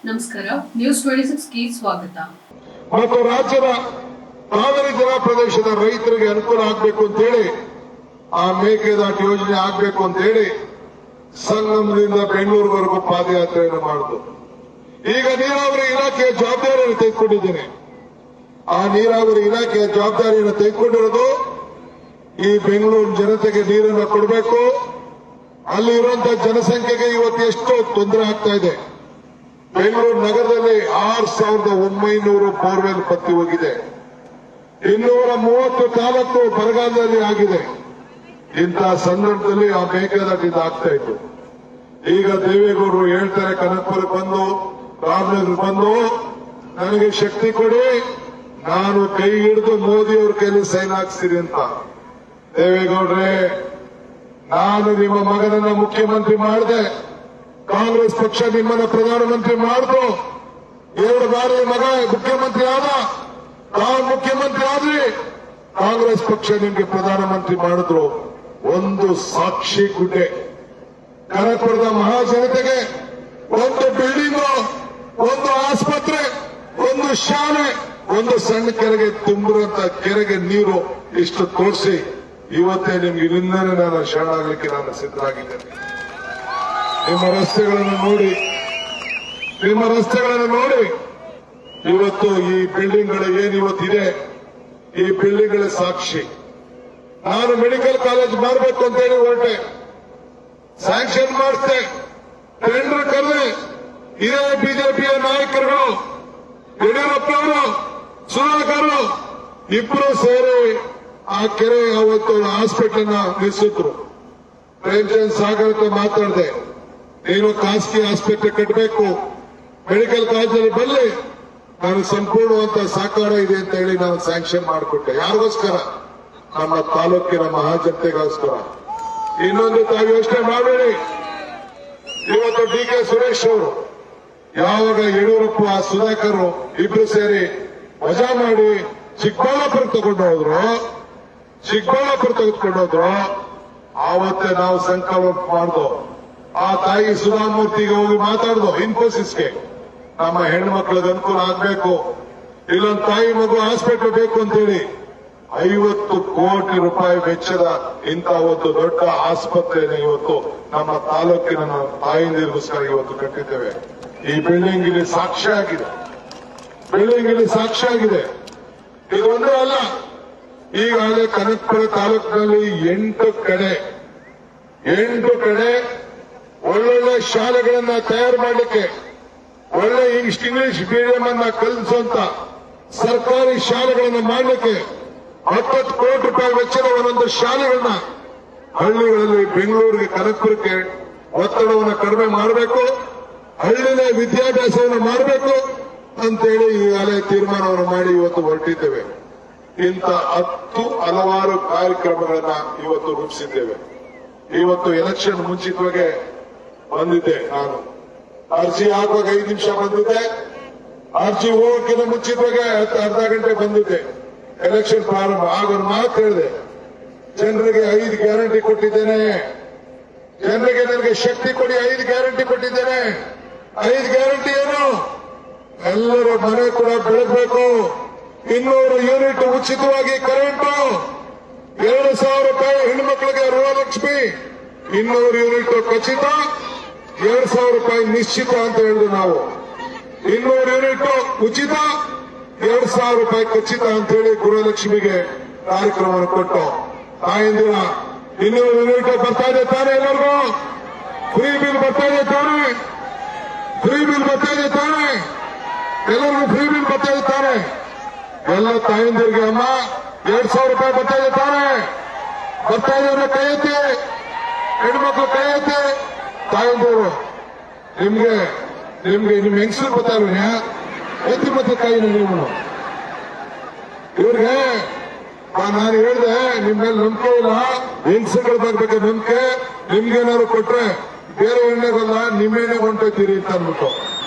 ನಮಸ್ಕಾರ, ನ್ಯೂಸ್ 26ಗೆ ಸ್ವಾಗತ. ಮತ್ತು ರಾಜ್ಯದ ಕಾವೇರಿ ಜಲ ಪ್ರದೇಶದ ರೈತರಿಗೆ ಅನುಕೂಲ ಆಗಬೇಕು ಅಂತ ಹೇಳಿ ಆ ಮೇಕೆದಾಟು ಯೋಜನೆ ಆಗಬೇಕು ಅಂತ ಹೇಳಿ ಸಂಗಮದಿಂದ ಬೆಂಗಳೂರುವರೆಗೂ ಪಾದಯಾತ್ರೆಯನ್ನು ಮಾಡಿತು. ಈಗ ನೀರಾವರಿ ಇಲಾಖೆಯ ಜವಾಬ್ದಾರಿಯನ್ನು ತೆಗೆದುಕೊಂಡಿದ್ದೇನೆ. ಆ ನೀರಾವರಿ ಇಲಾಖೆಯ ಜವಾಬ್ದಾರಿಯನ್ನು ತೆಗೆದುಕೊಂಡಿರೋದು ಈ ಬೆಂಗಳೂರು ಜನತೆಗೆ ನೀರನ್ನು ಕೊಡಬೇಕು. ಅಲ್ಲಿ ಇರುವಂತಹ ಜನಸಂಖ್ಯೆಗೆ ಇವತ್ತು ಎಷ್ಟು ತೊಂದರೆ ಆಗ್ತಾ ಇದೆ. ಬೆಂಗಳೂರು ನಗರದಲ್ಲಿ 6,900 ಬೋರ್ವೆಲ್ ಪತ್ತಿ ಹೋಗಿದೆ. 230 ತಾಲೂಕು ಬರಗಾಲದಲ್ಲಿ ಆಗಿದೆ. ಇಂತಹ ಸಂದರ್ಭದಲ್ಲಿ ಆ ಮೇಕೆದಾಟಿಂದ ಆಗ್ತಾ ಇತ್ತು. ಈಗ ದೇವೇಗೌಡರು ಹೇಳ್ತಾರೆ, ಕನಕಪುರಕ್ಕೆ ಬಂದು ರಾಮನಗರ ಬಂದು ನನಗೆ ಶಕ್ತಿ ಕೊಡಿ, ನಾನು ಕೈ ಹಿಡಿದು ಮೋದಿ ಅವ್ರ ಕೈಲಿ ಸೈನ್ ಹಾಕ್ಸ್ತೀನಿ ಅಂತ. ದೇವೇಗೌಡ್ರೆ, ನಾನು ನಿಮ್ಮ ಮಗನನ್ನ ಮುಖ್ಯಮಂತ್ರಿ ಮಾಡಿದೆ, ಕಾಂಗ್ರೆಸ್ ಪಕ್ಷ ನಿಮ್ಮನ್ನ ಪ್ರಧಾನಮಂತ್ರಿ ಮಾಡಿದ್ರು, 2 ಬಾರಿ ಮಗ ಮುಖ್ಯಮಂತ್ರಿ ಆದ, ತಾವು ಮುಖ್ಯಮಂತ್ರಿ ಆದ್ರಿ, ಕಾಂಗ್ರೆಸ್ ಪಕ್ಷ ನಿಮ್ಗೆ ಪ್ರಧಾನಮಂತ್ರಿ ಮಾಡಿದ್ರು. ಒಂದು ಸಾಕ್ಷಿ ಗುಡ್ಡೆ, ಕನಕಪುರದ ಮಹಾಜನತೆಗೆ ಒಂದು ಬಿಲ್ಡಿಂಗು, ಒಂದು ಆಸ್ಪತ್ರೆ, ಒಂದು ಶಾಲೆ, ಒಂದು ಸಣ್ಣ ಕೆರೆಗೆ ತುಂಬಿರುವಂತ ಕೆರೆಗೆ ನೀರು ಇಷ್ಟು ತೋರಿಸಿ ಇವತ್ತೇ ನಿಮ್ಗೆ ಇಲ್ಲಿಂದಾನೆ ನಾನು ಶರಣಾಗಲಿಕ್ಕೆ ನಾನು ಸಿದ್ಧರಾಗಿದ್ದೇನೆ. ನಿಮ್ಮ ರಸ್ತೆಗಳನ್ನು ನೋಡಿ ಇವತ್ತು ಈ ಬಿಲ್ಡಿಂಗ್ಗಳು ಏನಿವತ್ತಿದೆ, ಈ ಬಿಲ್ಡಿಂಗ್ಗಳ ಸಾಕ್ಷಿ. ನಾನು ಮೆಡಿಕಲ್ ಕಾಲೇಜ್ ಮಾಡಬೇಕು ಅಂತ ಹೇಳಿ ಹೊರಟೆ, ಸ್ಯಾಂಕ್ಷನ್ ಮಾಡಿಸ್ದೆ, ಟೆಂಡರ್ ಕರೆದೆ. ಇದೇ ಬಿಜೆಪಿಯ ನಾಯಕರುಗಳು, ಯಡಿಯೂರಪ್ಪನವರು, ಸುಧಾಕರ್ ಇಬ್ಬರು ಸೇರಿ ಆ ಕೆರೆ ಅವತ್ತು ಹಾಸ್ಪಿಟಲ್ ನಿಲ್ಲಿಸಿದ್ರು. ಪ್ರೇಮಚಂದ್ ಸಾಗರ್ ಅಂತ ಮಾತಾಡಿದೆ, ನೀನು ಖಾಸಗಿ ಆಸ್ಪತ್ರೆ ಕಟ್ಟಬೇಕು, ಮೆಡಿಕಲ್ ಕಾಲೇಜಲ್ಲಿ ಬರಲಿ, ನನಗೆ ಸಂಪೂರ್ಣವಂತ ಸಹಕಾರ ಇದೆ ಅಂತ ಹೇಳಿ ನಾನು ಸ್ಯಾಂಕ್ಷನ್ ಮಾಡಿಕೊಟ್ಟೆ. ಯಾರಿಗೋಸ್ಕರ? ನಮ್ಮ ತಾಲೂಕಿನ ಮಹಾಜನತೆಗೋಸ್ಕರ. ಇನ್ನೊಂದು ತಾವು ಯೋಚನೆ ಮಾಡಬೇಡಿ, ಇವತ್ತು ಡಿ ಕೆ ಸುರೇಶ್ ಅವರು ಯಾವಾಗ ಯಡಿಯೂರಪ್ಪ ಸುಧಾಕರ್ ಇಬ್ರು ಸೇರಿ ವಜಾ ಮಾಡಿ ಚಿಕ್ಕಬಳ್ಳಾಪುರ ತೆಗೆದುಕೊಂಡೋದ್ರು, ಆವತ್ತೇ ನಾವು ಸಂಕಲ್ಪ ಮಾಡ್ದು. ಆ ತಾಯಿ ಸುಧಾಮೂರ್ತಿಗೆ ಹೋಗಿ ಮಾತಾಡ್ದು, ಇನ್ಫೋಸಿಸ್ಗೆ ನಮ್ಮ ಹೆಣ್ಮಕ್ಳಿಗೆ ಅನುಕೂಲ ಆಗ್ಬೇಕು, ಇಲ್ಲೊಂದು ತಾಯಿ ಮಗು ಹಾಸ್ಪಿಟಲ್ ಬೇಕು ಅಂತೇಳಿ 50 ಕೋಟಿ ರೂಪಾಯಿ ವೆಚ್ಚದ ಇಂಥ ಒಂದು ದೊಡ್ಡ ಆಸ್ಪತ್ರೆಯನ್ನು ಇವತ್ತು ನಮ್ಮ ತಾಲೂಕಿನ ತಾಯಿಂದಿರಿಗೋಸ್ಕರ ಇವತ್ತು ಕಟ್ಟಿದ್ದೇವೆ. ಈ ಬಿಲ್ಡಿಂಗ್ ಇಲ್ಲಿ ಸಾಕ್ಷಿಯಾಗಿದೆ. ಇದು ಒಂದೇ ಅಲ್ಲ, ಈಗಾಗಲೇ ಕನಕಪುರ ತಾಲೂಕಿನಲ್ಲಿ 8 ಕಡೆ ಒಳ್ಳೊಳ್ಳೆ ಶಾಲೆಗಳನ್ನ ತಯಾರು ಮಾಡಲಿಕ್ಕೆ, ಒಳ್ಳೆ ಇಂಗ್ಲಿಷ್ ಮೀಡಿಯಂ ಅನ್ನ ಕಲಿಸುವಂತ ಸರ್ಕಾರಿ ಶಾಲೆಗಳನ್ನ ಮಾಡಲಿಕ್ಕೆ 10 ಕೋಟಿ ರೂಪಾಯಿ ವೆಚ್ಚದ ಒಂದೊಂದು ಶಾಲೆಗಳನ್ನ ಹಳ್ಳಿಗಳಲ್ಲಿ ಬೆಂಗಳೂರಿಗೆ ಕನಕಪುರಕ್ಕೆ ಒತ್ತಡವನ್ನು ಕಡಿಮೆ ಮಾಡಬೇಕು, ಹಳ್ಳಿನ ವಿದ್ಯಾಭ್ಯಾಸವನ್ನು ಮಾಡಬೇಕು ಅಂತೇಳಿ ಈಗಾಗಲೇ ತೀರ್ಮಾನವನ್ನು ಮಾಡಿ ಇವತ್ತು ಹೊರಟಿದ್ದೇವೆ. ಇಂಥ 10 ಹಲವಾರು ಕಾರ್ಯಕ್ರಮಗಳನ್ನ ಇವತ್ತು ರೂಪಿಸಿದ್ದೇವೆ. ಇವತ್ತು ಎಲೆಕ್ಷನ್ ಮುಂಚಿತವಾಗಿ ಬಂದಿದ್ದೆ, ನಾನು ಅರ್ಜಿ ಹಾಕುವಾಗ 5 ನಿಮಿಷ ಬಂದಿದ್ದೆ, ಅರ್ಜಿ ಹೋಗೋಕ್ಕಿಂತ ಮುಂಚಿತವಾಗಿ ಅರ್ಧ ಗಂಟೆ ಬಂದಿದ್ದೆ. ಎಲೆಕ್ಷನ್ ಪ್ರಾರಂಭ ಆಗೊಂದು ಮಾತು ಹೇಳಿದೆ, ಜನರಿಗೆ 5 ಗ್ಯಾರಂಟಿ ಕೊಟ್ಟಿದ್ದೇನೆ, ಜನರಿಗೆ ನನಗೆ ಶಕ್ತಿ ಕೊಡಿ, 5 ಗ್ಯಾರಂಟಿ ಕೊಟ್ಟಿದ್ದೇನೆ. 5 ಗ್ಯಾರಂಟಿ ಏನು? ಎಲ್ಲರೂ ಮನೆ ಕೂಡ ಬೆಳಗಬೇಕು, 200 ಯೂನಿಟ್ ಉಚಿತವಾಗಿ ಕರೆಂಟು, 2,000 ರೂಪಾಯಿ ಹೆಣ್ಣುಮಕ್ಕಳಿಗೆ ಗೃಹಲಕ್ಷ್ಮಿ, 200 ಯೂನಿಟ್ ಖಚಿತ, 2,000 ರೂಪಾಯಿ ನಿಶ್ಚಿತ ಅಂತ ಹೇಳಿದ್ರು ನಾವು. 200 ಯೂನಿಟ್ ಉಚಿತ, 2,000 ರೂಪಾಯಿ ಖಚಿತ ಅಂತ ಹೇಳಿ ಗೃಹಲಕ್ಷ್ಮಿಗೆ ಕಾರ್ಯಕ್ರಮವನ್ನು ಕೊಟ್ಟು ತಾಯಂದಿರ 200 ಯೂನಿಟ್ ಬರ್ತಾ ಇದೆ ತಾನೆ, ಎಲ್ಲರಿಗೂ ಫ್ರೀ ಬಿಲ್ ಬರ್ತಾ ಇದೆ ತಾನೆ, ಎಲ್ಲರಿಗೂ ಫ್ರೀ ಬಿಲ್ ಬರ್ತಾ ಇದೆ ತಾನೆ. ಎಲ್ಲ ತಾಯಂದಿರಿಗೆ ಅಮ್ಮ 2,000 ರೂಪಾಯಿ ಬರ್ತಾ ಇದೆ ತಾನೆ, ಬರ್ತಾ ಇದೆ. ಕೈ ಎತ್ತಿ, ಹೆಣ್ಮಕ್ಳು ಕೈ ಎತ್ತಿ. ತಾಯಂದಿರು ನಿಮ್ಗೆ ನಿಮ್ ಹೆಂಗಸರು ಬರ್ತಾ ಇಲ್ವ? ಎತ್ತಿ ಮತ್ತೆ ಕೈ ನೀವು. ಇವ್ರಿಗೆ ನಾನು ಹೇಳಿದೆ, ನಿಮ್ಮ ಮೇಲೆ ನಂಬಿಕೆ ಇಲ್ಲ, ಹೆಂಗಸರುಗಳ ಬಗ್ಗೆ ನಂಬಿಕೆ, ನಿಮ್ಗೇನಾದ್ರು ಕೊಟ್ರೆ ಬೇರೆ ಎಣ್ಣೆಗಲ್ಲ ನಿಮ್ಮ ಎಣ್ಣೆ ಹೊಂಟೋಗ್ತೀರಿ ಅಂತ ಅಂದ್ಬಿಟ್ಟು,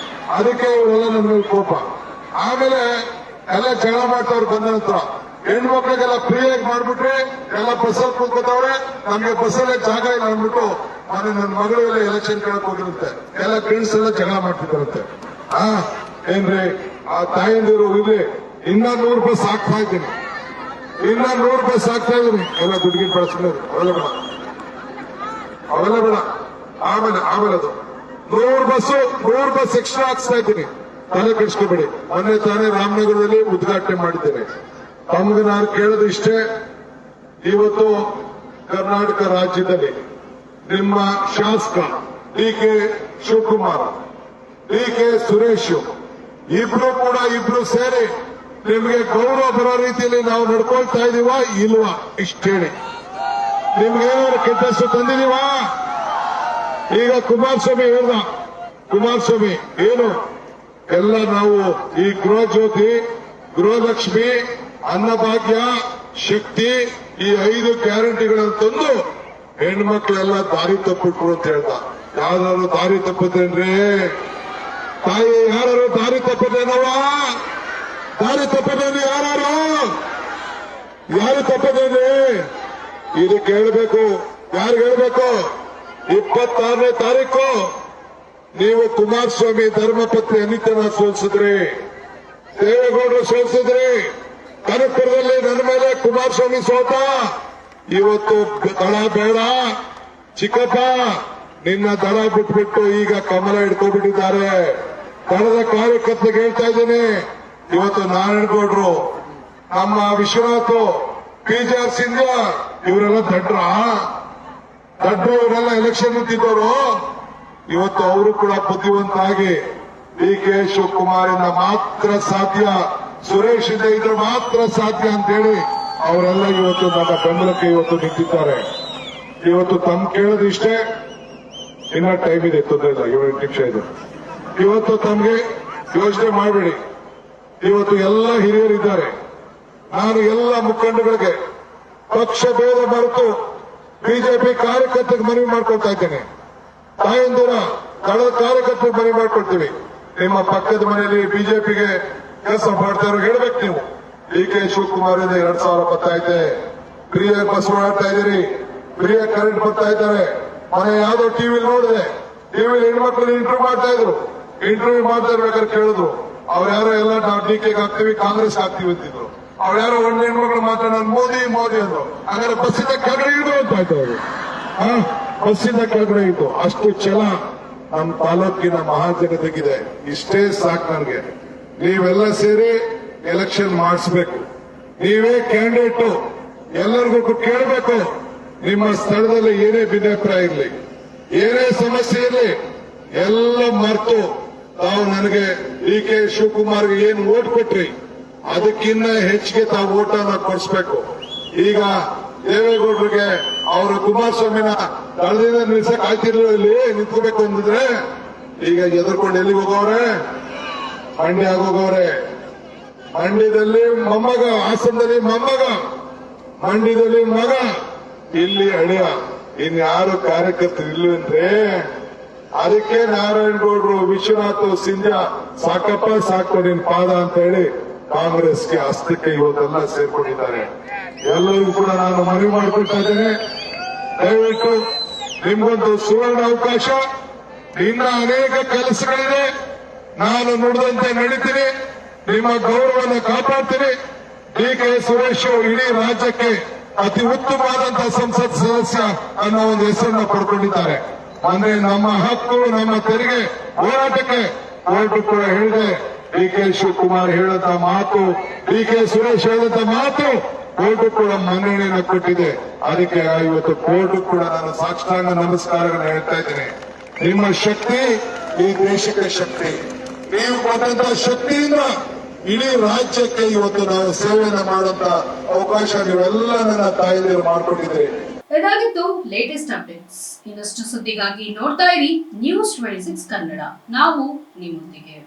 ಅದಕ್ಕೆ ಇವರೆಲ್ಲ ನನ್ನ ಮೇಲೆ ಕೋಪ. ಆಮೇಲೆ ಎಲ್ಲ ಜಗಳ ಮಾಡ್ತಾವ್ರು ಬಂದ ನಂತರ ಹೆಣ್ಮಕ್ಳಿಗೆಲ್ಲ ಫ್ರೀಯಾಗಿ ಮಾಡ್ಬಿಟ್ರೆ ಎಲ್ಲ ಬಸ್ಸಲ್ಲಿ ಕೂತ್ಕೋತಾವ್ರೆ, ನಮ್ಗೆ ಬಸ್ಸಲ್ಲೇ ಜಾಗ ಇಲ್ಲ ಅಂದ್ಬಿಟ್ಟು ನನ್ನ ಮಗಳೆಲ್ಲ ಎಲೆಕ್ಷನ್ ಕೇಳಕ್ ಹೋಗಿರುತ್ತೆ, ಎಲ್ಲ ಫ್ರೆಂಡ್ಸ್ ಎಲ್ಲ ಜಗಳ ಮಾಡ್ತಿದ್ದಾರಂತೆ. ಏನ್ರಿ ಆ ತಾಯಂದಿರು ಇರ್ಲಿ, ಇನ್ನ 100 ರೂಪಾಯಿ ಸಾಕ್ತಾ ಇದ್ದೀನಿ, ಇನ್ನ 100 ರೂಪಾಯಿ ಸಾಕ್ತಾ ಇದ್ದೀನಿ. ಎಲ್ಲ ದುಡ್ಡಿಗೆ ಬಳಸ್ಕೊಳ್ಳೋದು ಅವೆಲ್ಲ ಬೇಡ. ಆಮೇಲೆ ಅದು 100 ಬಸ್ ಎಕ್ಸ್ಟ್ರಾ ಹಾಕ್ಸ್ತಾ ಇದ್ದೀನಿ, ತಲೆ ಕೆಡಿಸ್ಕೋಬೇಡಿ. ಮೊನ್ನೆ ತಾನೇ ರಾಮನಗರದಲ್ಲಿ ಉದ್ಘಾಟನೆ ಮಾಡಿದ್ದೇನೆ. ತಮ್ಗೆ ನಾನು ಕೇಳೋದು ಇಷ್ಟೇ, ಇವತ್ತು ಕರ್ನಾಟಕ ರಾಜ್ಯದಲ್ಲಿ ನಿಮ್ಮ ಶಾಸಕ ಡಿ.ಕೆ. ಶಿವಕುಮಾರ್, ಡಿ.ಕೆ. ಸುರೇಶ್ ಇಬ್ರು ಸೇರಿ ನಿಮ್ಗೆ ಗೌರವ ಬರೋ ರೀತಿಯಲ್ಲಿ ನಾವು ನಡ್ಕೊಳ್ತಾ ಇದೀವಾ ಇಲ್ವಾ ಇಷ್ಟೇಳಿ. ನಿಮ್ಗೇನಾದ್ರು ಕೆಟ್ಟ ಹೆಸರು ತಂದಿದೀವಾ? ಈಗ ಕುಮಾರಸ್ವಾಮಿ ಏನು ಎಲ್ಲ ನಾವು ಈ ಗೃಹ ಜ್ಯೋತಿ, ಗೃಹಲಕ್ಷ್ಮಿ, ಅನ್ನಭಾಗ್ಯ, ಶಕ್ತಿ ಈ 5 ಗ್ಯಾರಂಟಿಗಳನ್ನು ತಂದು ಹೆಣ್ಮಕ್ಳೆಲ್ಲ ದಾರಿ ತಪ್ಪಿಟ್ರು ಅಂತ ಹೇಳ್ದ. ಯಾರು ದಾರಿ ತಪ್ಪಿದ್ರೇನ್ರಿ? ತಾಯಿ ಯಾರು ದಾರಿ ತಪ್ಪಿದ್ರೇನವ? ದಾರಿ ತಪ್ಪಿದ್ರೇನ್ರಿ? ಯಾರು ತಪ್ಪಿದ್ರೇನ್ರಿ? ಇದಕ್ಕೆ ಹೇಳ್ಬೇಕು. ಯಾರಿಗೆ ಹೇಳ್ಬೇಕು? 26ನೇ ತಾರೀಕು ನೀವು ಕುಮಾರಸ್ವಾಮಿ ಧರ್ಮಪತ್ನಿ ಅನಿತನ ಸೋಲಿಸಿದ್ರಿ, ದೇವೇಗೌಡರು ಸೋಲಿಸಿದ್ರಿ. ಕನಕಪುರದಲ್ಲಿ ನನ್ನ ಮೇಲೆ ಕುಮಾರಸ್ವಾಮಿ ಸೋತ. ಇವತ್ತು ದಳ ಬೇಡ ಚಿಕ್ಕಪ್ಪ, ನಿನ್ನ ದಳ ಬಿಟ್ಬಿಟ್ಟು ಈಗ ಕಮಲ ಹಿಡ್ಕೊಂಡ್ಬಿಟ್ಟಿದ್ದಾರೆ. ದಳದ ಕಾರ್ಯಕರ್ತರಿಗೆ ಹೇಳ್ತಾ ಇದ್ದೀನಿ, ಇವತ್ತು ನಾರಾಯಣಗೌಡರು, ನಮ್ಮ ವಿಶ್ವನಾಥ್, ಪಿ.ಜೆ.ಆರ್. ಸಿಂಧ್ಯಾ ಇವರೆಲ್ಲ ದಡ್ರು, ಇವರೆಲ್ಲ ಎಲೆಕ್ಷನ್ ನಿಂತಿದ್ದವರು. ಇವತ್ತು ಅವರು ಕೂಡ ಬುದ್ಧಿವಂತರಾಗಿ ಡಿ.ಕೆ. ಶಿವಕುಮಾರಿಂದ ಮಾತ್ರ ಸಾಧ್ಯ, ಸುರೇಶ್ ಇಂದ ಇದ್ರೆ ಮಾತ್ರ ಸಾಧ್ಯ ಅಂತೇಳಿ ಅವರೆಲ್ಲ ಇವತ್ತು ನನ್ನ ಬೆಂಬಲಕ್ಕೆ ಇವತ್ತು ನಿಂತಿದ್ದಾರೆ. ಇವತ್ತು ತಮ್ಮ ಕೇಳೋದು ಇಷ್ಟೇ, ಇನ್ನ ಟೈಮ್ ಇದೆ, ತೊಂದರೆ ಇಲ್ಲ, 7 ನಿಮಿಷ ಇದೆ. ಇವತ್ತು ತಮ್ಗೆ ಯೋಚನೆ ಮಾಡಬೇಡಿ. ಇವತ್ತು ಎಲ್ಲ ಹಿರಿಯರಿದ್ದಾರೆ. ನಾನು ಎಲ್ಲ ಮುಖಂಡಗಳಿಗೆ ಪಕ್ಷ ಭೇದ ಮರೆತು ಬಿಜೆಪಿ ಕಾರ್ಯಕರ್ತರಿಗೆ ಮನವಿ ಮಾಡ್ಕೊಳ್ತಾ ಇದ್ದೇನೆ. ತಾಯಂದಿರ ದಳದ ಕಾರ್ಯಕರ್ತರಿಗೆ ಮನವಿ ಮಾಡ್ಕೊಳ್ತೀವಿ. ನಿಮ್ಮ ಪಕ್ಕದ ಮನೆಯಲ್ಲಿ ಬಿಜೆಪಿಗೆ ಕೆಲಸ ಮಾಡ್ತಾ ಇರೋ ಹೇಳ್ಬೇಕು ನೀವು. ಡಿ.ಕೆ. ಶಿವಕುಮಾರ್ 2000 ಬರ್ತಾ ಇದೆ, ಫ್ರೀ ಬಸ್ ಓಡಾಡ್ತಾ ಇದ್ದೀರಿ, ಫ್ರೀ ಕರೆಂಟ್ ಬರ್ತಾ ಇದ್ದಾರೆ. ಮನೆ ಯಾವ್ದೋ ಟಿವಿ ನೋಡಿದೆ, ಟಿವಿಲಿ ಹೆಣ್ಮಕ್ಳು ಇಂಟರ್ವ್ಯೂ ಮಾಡ್ತಾ ಇದ್ರು. ಇಂಟರ್ವ್ಯೂ ಮಾಡ್ತಾ ಇರ್ಬೇಕಾದ್ರೆ ಕೇಳಿದ್ರು, ಅವ್ರು ಯಾರೋ ಎಲ್ಲ ನಾವು ಡಿ.ಕೆ.ಗೆ ಹಾಕ್ತೀವಿ, ಕಾಂಗ್ರೆಸ್ ಹಾಕ್ತೀವಿ ಅಂತಿದ್ರು. ಅವ್ರು ಯಾರೋ ಒಂದು ಹೆಣ್ಮಕ್ಳು ಮಾತ್ರ ನಾನು ಮೋದಿ ಅಂದ್ರು. ಹಾಗಾದ್ರೆ ಬಸ್ಸಿಂದ ಕೆಳಗಡೆ ಇಡು ಅಂತ ಆಯ್ತು ಅವರು. ಬಸ್ಸಿಂದ ಕೆಳಗಡೆ ಇದ್ದು ಅಷ್ಟು ಛಲ ನಮ್ಮ ತಾಲೂಕಿನ ಮಹಾಜನತೆಗಿದೆ. ಇಷ್ಟೇ ಸಾಕು ನನಗೆ. ನೀವೆಲ್ಲ ಸೇರಿ ಎಲೆಕ್ಷನ್ ಮಾಡಿಸ್ಬೇಕು. ನೀವೇ ಕ್ಯಾಂಡಿಡೇಟ್, ಎಲ್ಲರಿಗೂ ಕೇಳಬೇಕು. ನಿಮ್ಮ ಸ್ಥಳದಲ್ಲಿ ಏನೇ ಭಿನ್ನಾಭಿಪ್ರಾಯ ಇರಲಿ, ಏನೇ ಸಮಸ್ಯೆ ಇರಲಿ, ಎಲ್ಲ ಮರೆತು ತಾವು ನನಗೆ ಡಿ.ಕೆ. ಶಿವಕುಮಾರ್ಗೆ ಏನು ಓಟ್ ಕೊಟ್ರಿ ಅದಕ್ಕಿನ್ನ ಹೆಚ್ಚಿಗೆ ತಾವು ಓಟನ್ನ ಕೊಡಿಸ್ಬೇಕು. ಈಗ ದೇವೇಗೌಡರಿಗೆ ಅವರು ಕುಮಾರಸ್ವಾಮಿನ ದಳದಿಂದ ನಿಲ್ಸಕ್ ಆಯ್ತಿರ್ಲಿಲ್ಲ, ಇಲ್ಲಿ ನಿಂತ್ಕೋಬೇಕು ಅಂದಿದ್ರೆ ಈಗ ಎದುರ್ಕೊಂಡು ಎಲ್ಲಿಗೆ ಹೋಗವ್ರೆ? ಮಂಡ್ಯ ಹೋಗವ್ರೆ. ಮಂಡ್ಯದಲ್ಲಿ ಮೊಮ್ಮಗ, ಹಾಸನದಲ್ಲಿ ಮೊಮ್ಮಗ, ಮಂಡ್ಯದಲ್ಲಿ ಮಗ, ಇಲ್ಲಿ ಅಳಿಯ. ಇನ್ಯಾರು ಕಾರ್ಯಕರ್ತರು ಇಲ್ಲಂದ್ರೆ ಅದಕ್ಕೆ ನಾರಾಯಣಗೌಡರು, ವಿಶ್ವನಾಥ್, ಸಿಂಧ್ಯಾ ಸಾಕಪ್ಪ ಸಾಕು ನಿನ್ ಪಾದ ಅಂತ ಹೇಳಿ ಕಾಂಗ್ರೆಸ್ಗೆ ಹಸ್ತಕ್ಕೆ ಇವತ್ತೆಲ್ಲ ಸೇರ್ಕೊಂಡಿದ್ದಾರೆ. ಎಲ್ಲರಿಗೂ ಕೂಡ ನಾನು ಮನವಿ ಮಾಡಿಕೊಳ್ತಾ ಇದ್ದೇನೆ, ದಯವಿಟ್ಟು ನಿಮ್ಗೊಂದು ಸುವರ್ಣ ಅವಕಾಶ. ಇನ್ನ ಅನೇಕ ಕೆಲಸಗಳಿದೆ. ನಾನು ನುಡಿದಂತೆ ನಡೀತೀನಿ, ನಿಮ್ಮ ಗೌರವವನ್ನು ಕಾಪಾಡ್ತೀನಿ. ಡಿ.ಕೆ. ಸುರೇಶ್ ಇಡೀ ರಾಜ್ಯಕ್ಕೆ ಅತಿ ಉತ್ತಮವಾದಂತಹ ಸಂಸತ್ ಸದಸ್ಯ ಅನ್ನೋ ಒಂದು ಹೆಸರನ್ನು ಪಡ್ಕೊಂಡಿದ್ದಾರೆ. ಅಂದ್ರೆ ನಮ್ಮ ಹಕ್ಕು, ನಮ್ಮ ತೆರಿಗೆ ಹೋರಾಟಕ್ಕೆ ಕೋರ್ಟ್ ಕೂಡ ಹೇಳಿದೆ. ಡಿ.ಕೆ. ಶಿವಕುಮಾರ್ ಹೇಳದ ಮಾತು, ಡಿ.ಕೆ. ಸುರೇಶ್ ಹೇಳದ ಮಾತು ಕೋರ್ಟ್ ಕೂಡ ಮನ್ನಣೆಯನ್ನು ಕೊಟ್ಟಿದೆ. ಅದಕ್ಕೆ ಇವತ್ತು ಕೋರ್ಟ್ ಕೂಡ ನಾನು ಸಾಷ್ಟಾಂಗ ನಮಸ್ಕಾರಗಳನ್ನು ಹೇಳ್ತಾ ಇದ್ದೇನೆ. ನಿಮ್ಮ ಶಕ್ತಿ ಈ ದೇಶಕ್ಕೆ ಶಕ್ತಿ. ನೀವು ಕೊಟ್ಟಂತಹ ಶಕ್ತಿಯಿಂದ ಇಡೀ ರಾಜ್ಯಕ್ಕೆ ಇವತ್ತು ನಾವು ಸೇವೆಯನ್ನು ಮಾಡುವಂತ ಅವಕಾಶ ನೀವೆಲ್ಲ ನನ್ನ ತಾಯಿಯರು ಮಾಡಿಕೊಟ್ಟಿದ್ದೀರಿ. ಇದಾಗಿತ್ತು ಲೇಟೆಸ್ಟ್ ಅಪ್ಡೇಟ್ಸ್. ಇನ್ನಷ್ಟು ಸುದ್ದಿಗಾಗಿ ನೋಡ್ತಾ ಇರಿ News 26 ಕನ್ನಡ. ನಾವು ನಿಮ್ಮೊಂದಿಗೆ.